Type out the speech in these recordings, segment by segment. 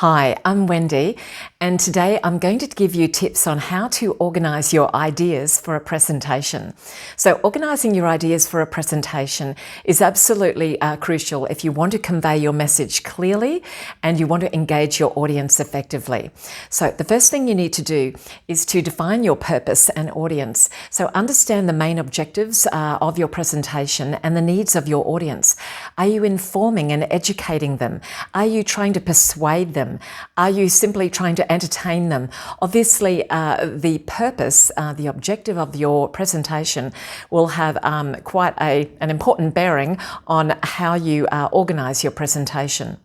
Hi, I'm Wendy, and today I'm going to give you tips on how to organise your ideas for a presentation. So organising your ideas for a presentation is absolutely crucial if you want to convey your message clearly and you want to engage your audience effectively. So the first thing you need to do is to define your purpose and audience. So understand the main objectives of your presentation and the needs of your audience. Are you informing and educating them? Are you trying to persuade them? Are you simply trying to entertain them? Obviously, the purpose, the objective of your presentation will have quite an important bearing on how you organise your presentation.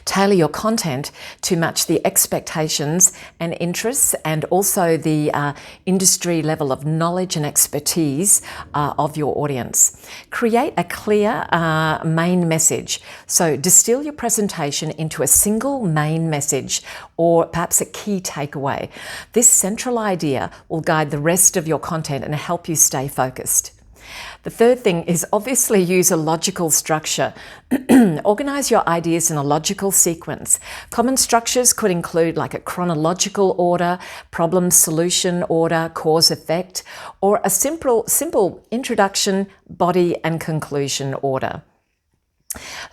Tailor your content to match the expectations and interests and also the industry level of knowledge and expertise of your audience. Create a clear main message. So distill your presentation into a single main message or perhaps a key takeaway. This central idea will guide the rest of your content and help you stay focused. The third thing is obviously use a logical structure. Organise your ideas in a logical sequence. Common structures could include like a chronological order, problem-solution order, cause-effect, or a simple introduction, body, and conclusion order.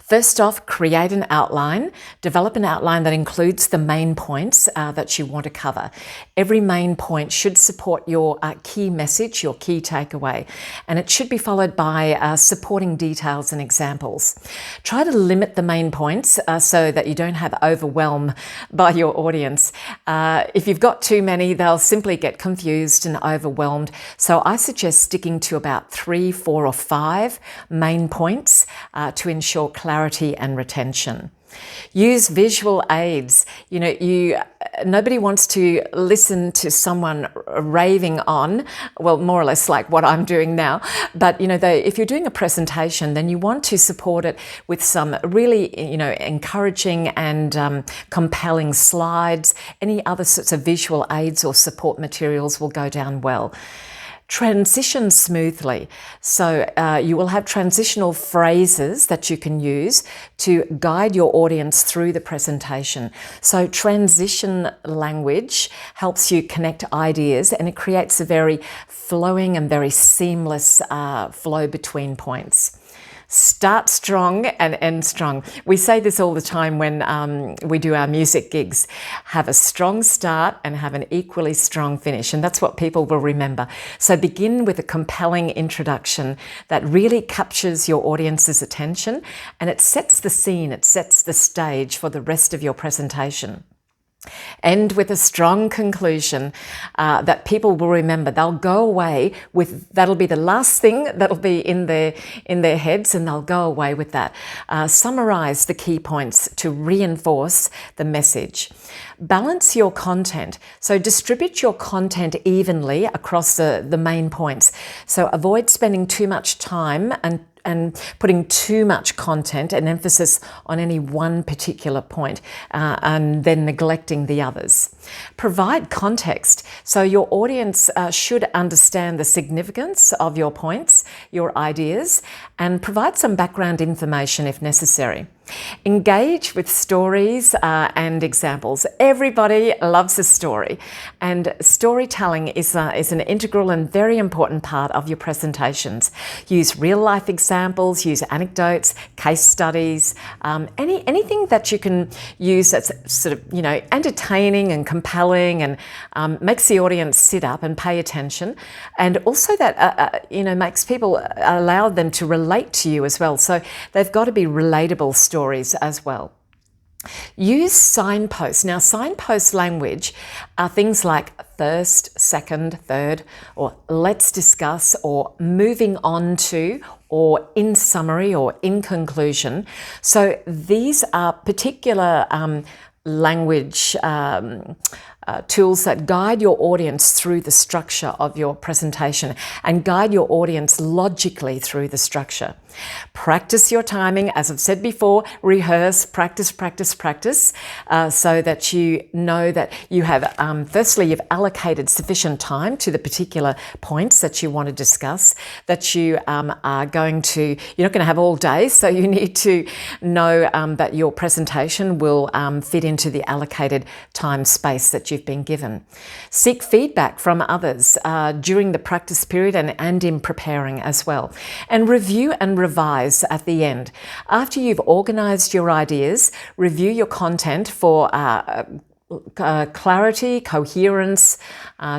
First off, create an outline. Develop an outline that includes the main points that you want to cover. Every main point should support your key message, your key takeaway, and it should be followed by supporting details and examples. Try to limit the main points so that you don't have overwhelm by your audience. If you've got too many, they'll simply get confused and overwhelmed. So I suggest sticking to about 3, 4, or 5 main points to ensure clarity and retention. Use visual aids. Nobody wants to listen to someone raving on, well, more or less like what I'm doing now. But, if you're doing a presentation, then you want to support it with some really, encouraging and compelling slides. Any other sorts of visual aids or support materials will go down well. Transition smoothly. So you will have transitional phrases that you can use to guide your audience through the presentation. So transition language helps you connect ideas and it creates a very flowing and very seamless flow between points. Start strong and end strong. We say this all the time when we do our music gigs. Have a strong start and have an equally strong finish. And that's what people will remember. So begin with a compelling introduction that really captures your audience's attention and it sets the scene, it sets the stage for the rest of your presentation. End with a strong conclusion that people will remember. They'll go away with, that'll be the last thing that'll be in their heads and they'll go away with that. Summarize the key points to reinforce the message. Balance your content. So distribute your content evenly across the main points. So avoid spending too much time and putting too much content and emphasis on any one particular point and then neglecting the others. Provide context. So your audience should understand the significance of your points, your ideas, and provide some background information if necessary. Engage with stories and examples. Everybody loves a story, and storytelling is an integral and very important part of your presentations. Use real-life examples, use anecdotes, case studies, anything that you can use that's sort of entertaining and compelling and makes the audience sit up and pay attention, and also that makes people allow them to relate to you as well. So they've got to be relatable stories as well. Use signposts. Now, signpost language are things like first, second, third, or let's discuss, or moving on to, or in summary, or in conclusion. So these are particular language tools that guide your audience through the structure of your presentation and guide your audience logically through the structure. Practice your timing. As I've said before, rehearse, practice, so that you know that you have, firstly, you've allocated sufficient time to the particular points that you want to discuss, that you are going to, you're not going to have all day, so you need to know that your presentation will fit into the allocated time space that you've been given. Seek feedback from others during the practice period and in preparing as well. And review and revise at the end. After you've organised your ideas, review your content for clarity, coherence,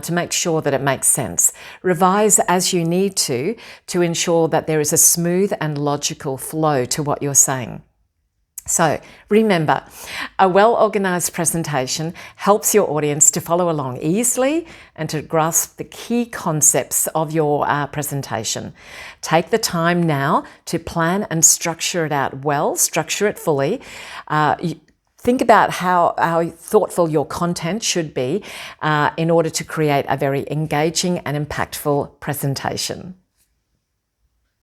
to make sure that it makes sense. Revise as you need to ensure that there is a smooth and logical flow to what you're saying. So remember, a well-organised presentation helps your audience to follow along easily and to grasp the key concepts of your presentation. Take the time now to plan and structure it out well, structure it fully. Think about how thoughtful your content should be in order to create a very engaging and impactful presentation.